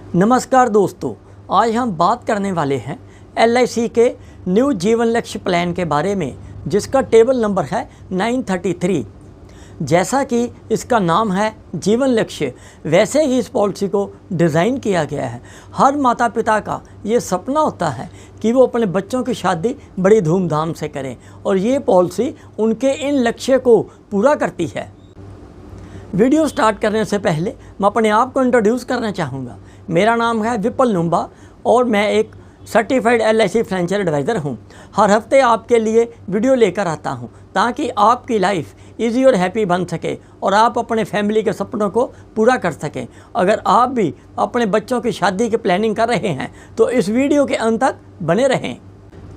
नमस्कार दोस्तों, आज हम बात करने वाले हैं LIC के न्यू जीवन लक्ष्य प्लान के बारे में, जिसका टेबल नंबर है 933। जैसा कि इसका नाम है जीवन लक्ष्य, वैसे ही इस पॉलिसी को डिज़ाइन किया गया है। हर माता पिता का ये सपना होता है कि वो अपने बच्चों की शादी बड़ी धूमधाम से करें, और ये पॉलिसी उनके इन लक्ष्य को पूरा करती है। वीडियो स्टार्ट करने से पहले मैं अपने आप को इंट्रोड्यूस करना चाहूँगा। मेरा नाम है विपल नुम्बा और मैं एक सर्टिफाइड LIC फाइनेंशियल एडवाइज़र हूँ। हर हफ्ते आपके लिए वीडियो लेकर आता हूँ ताकि आपकी लाइफ इजी और हैप्पी बन सके और आप अपने फैमिली के सपनों को पूरा कर सकें। अगर आप भी अपने बच्चों की शादी की प्लानिंग कर रहे हैं तो इस वीडियो के अंत तक बने रहें।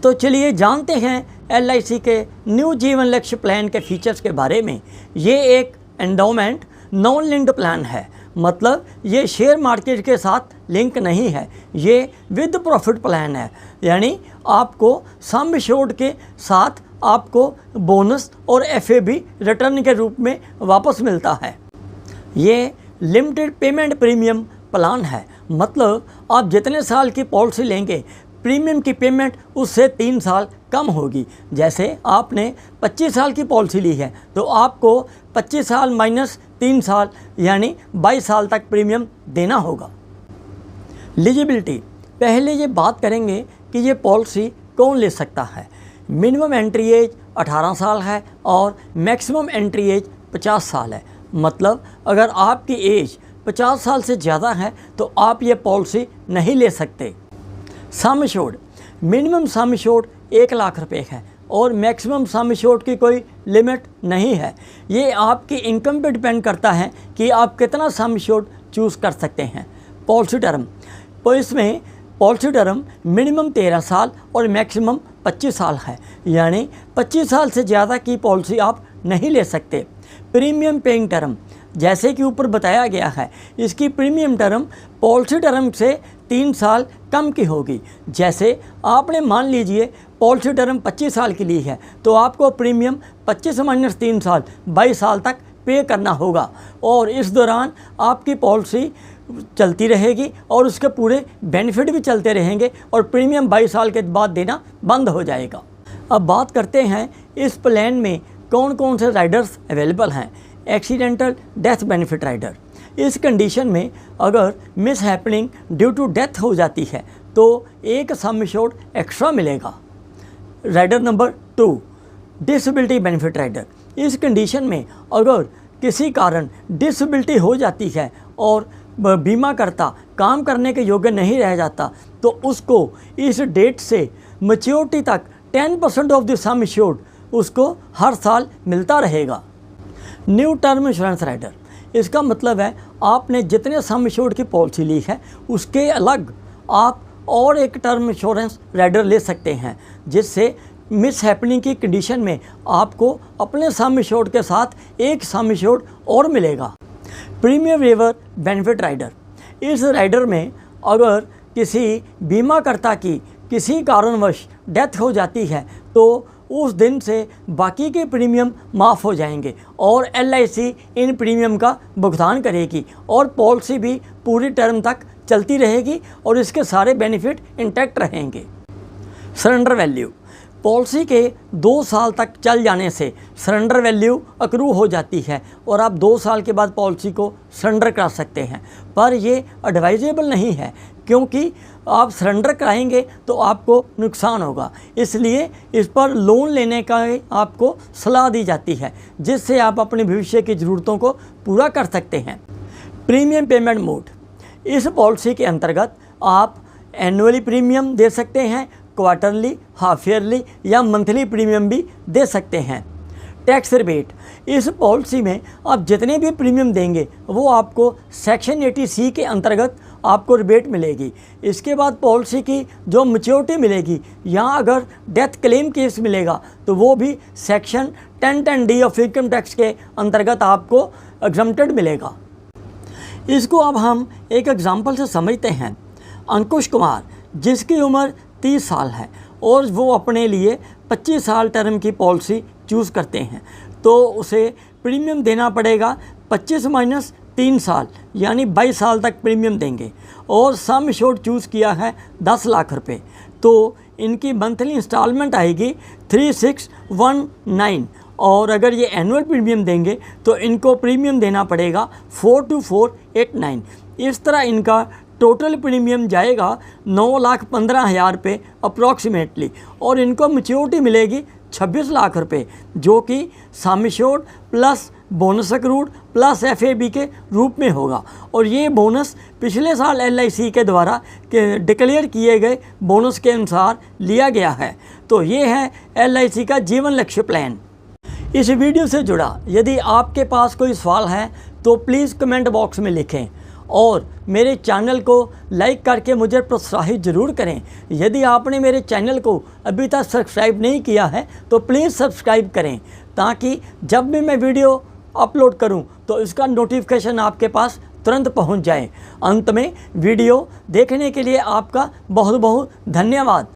तो चलिए जानते हैं LIC के न्यू जीवन लक्ष्य प्लान के फीचर्स के बारे में। ये एक एंडोमेंट नॉन लिंक्ड प्लान है, मतलब ये शेयर मार्केट के साथ लिंक नहीं है। ये विद प्रॉफिट प्लान है, यानी आपको सम एश्योर्ड के साथ आपको बोनस और FAB रिटर्न के रूप में वापस मिलता है। ये लिमिटेड पेमेंट प्रीमियम प्लान है, मतलब आप जितने साल की पॉलिसी लेंगे प्रीमियम की पेमेंट उससे 3 साल कम होगी। जैसे आपने 25 साल की पॉलिसी ली है तो आपको 25 साल माइनस 3 साल यानी 22 साल तक प्रीमियम देना होगा। एलिजिबिलिटी, पहले ये बात करेंगे कि ये पॉलिसी कौन ले सकता है। मिनिमम एंट्री एज 18 साल है और मैक्सिमम एंट्री एज 50 साल है। मतलब अगर आपकी एज 50 साल से ज़्यादा है तो आप ये पॉलिसी नहीं ले सकते। Sum assured, minimum sum assured 1 lakh रुपए है और मैक्सिमम सम एश्योर्ड की कोई लिमिट नहीं है। ये आपकी इनकम पे डिपेंड करता है कि आप कितना सम एश्योर्ड चूज़ कर सकते हैं। पॉलिसी टर्म, तो इसमें पॉलिसी टर्म मिनिमम 13 साल और मैक्सिमम 25 साल है, यानी 25 साल से ज़्यादा की पॉलिसी आप नहीं ले सकते। प्रीमियम पेइंग टर्म, जैसे कि ऊपर बताया गया है, इसकी प्रीमियम टर्म पॉलिसी टर्म से 3 साल कम की होगी। जैसे आपने मान लीजिए पॉलिसी टर्म 25 साल की ली है तो आपको प्रीमियम 25 माइनस 3 साल 22 साल तक पे करना होगा, और इस दौरान आपकी पॉलिसी चलती रहेगी और उसके पूरे बेनिफिट भी चलते रहेंगे और प्रीमियम 22 साल के बाद देना बंद हो जाएगा। अब बात करते हैं इस प्लान में कौन कौन से राइडर्स अवेलेबल हैं। एक्सीडेंटल डेथ बेनिफिट राइडर, इस कंडीशन में अगर mishappening due to death हो जाती है तो एक सम एश्योर्ड एक्स्ट्रा मिलेगा। Rider number 2, disability benefit rider, इस कंडीशन में अगर किसी कारण डिसेबिलिटी हो जाती है और बीमा करता काम करने के योग्य नहीं रह जाता तो उसको इस डेट से मैच्योरिटी तक 10% ऑफ द सम एश्योर्ड उसको हर साल मिलता रहेगा। न्यू टर्म इंश्योरेंस राइडर, इसका मतलब है आपने जितने सम एश्योर्ड की पॉलिसी ली है उसके अलग आप और एक टर्म इंश्योरेंस राइडर ले सकते हैं, जिससे मिस हैपनिंग की कंडीशन में आपको अपने सम एश्योर्ड के साथ एक सम एश्योर्ड और मिलेगा। प्रीमियम वेवर बेनिफिट राइडर, इस राइडर में अगर किसी बीमाकर्ता की किसी कारणवश डेथ हो जाती है तो उस दिन से बाकी के प्रीमियम माफ़ हो जाएंगे और LIC इन प्रीमियम का भुगतान करेगी और पॉलिसी भी पूरी टर्म तक चलती रहेगी और इसके सारे बेनिफिट इंटैक्ट रहेंगे। सरेंडर वैल्यू, पॉलिसी के 2 साल तक चल जाने से सरेंडर वैल्यू अक्रू हो जाती है और आप 2 साल के बाद पॉलिसी को सरेंडर करा सकते हैं, पर ये एडवाइजेबल नहीं है क्योंकि आप सरेंडर कराएंगे तो आपको नुकसान होगा। इसलिए इस पर लोन लेने का आपको सलाह दी जाती है, जिससे आप अपने भविष्य की ज़रूरतों को पूरा कर सकते हैं। प्रीमियम पेमेंट मोड, इस पॉलिसी के अंतर्गत आप एनुअली प्रीमियम दे सकते हैं, क्वार्टरली, हाफ ईयरली या मंथली प्रीमियम भी दे सकते हैं। टैक्स रिबेट, इस पॉलिसी में आप जितने भी प्रीमियम देंगे वो आपको सेक्शन 80C के अंतर्गत आपको रिबेट मिलेगी। इसके बाद पॉलिसी की जो मैच्योरिटी मिलेगी, यहाँ अगर डेथ क्लेम केस मिलेगा तो वो भी section 1010D of income tax के अंतर्गत आपको एग्जम्प्टेड मिलेगा। इसको अब हम एक एग्जाम्पल से समझते हैं। अंकुश कुमार, जिसकी उम्र 30 साल है और वो अपने लिए 25 साल टर्म की पॉलिसी चूज़ करते हैं तो उसे प्रीमियम देना पड़ेगा 25 माइनस 3 साल यानी 22 साल तक प्रीमियम देंगे और सम एश्योर्ड चूज़ किया है 10 लाख रुपए, तो इनकी मंथली इंस्टॉलमेंट आएगी 3619 और अगर ये एनुअल प्रीमियम देंगे तो इनको प्रीमियम देना पड़ेगा 42489। इस तरह इनका टोटल प्रीमियम जाएगा 9,15,000 रुपये अप्रॉक्सीमेटली और इनको मैच्योरिटी मिलेगी 26 लाख रुपए, जो कि sum assured plus bonus accrued plus FAB के रूप में होगा। और ये बोनस पिछले साल LIC के द्वारा डिक्लेयर किए गए बोनस के अनुसार लिया गया है। तो ये है LIC का जीवन लक्ष्य प्लान। इस वीडियो से जुड़ा यदि आपके पास कोई सवाल है तो प्लीज़ कमेंट बॉक्स में लिखें और मेरे चैनल को लाइक करके मुझे प्रोत्साहित ज़रूर करें। यदि आपने मेरे चैनल को अभी तक सब्सक्राइब नहीं किया है तो प्लीज़ सब्सक्राइब करें, ताकि जब भी मैं वीडियो अपलोड करूं तो इसका नोटिफिकेशन आपके पास तुरंत पहुंच जाए। अंत में वीडियो देखने के लिए आपका बहुत बहुत धन्यवाद।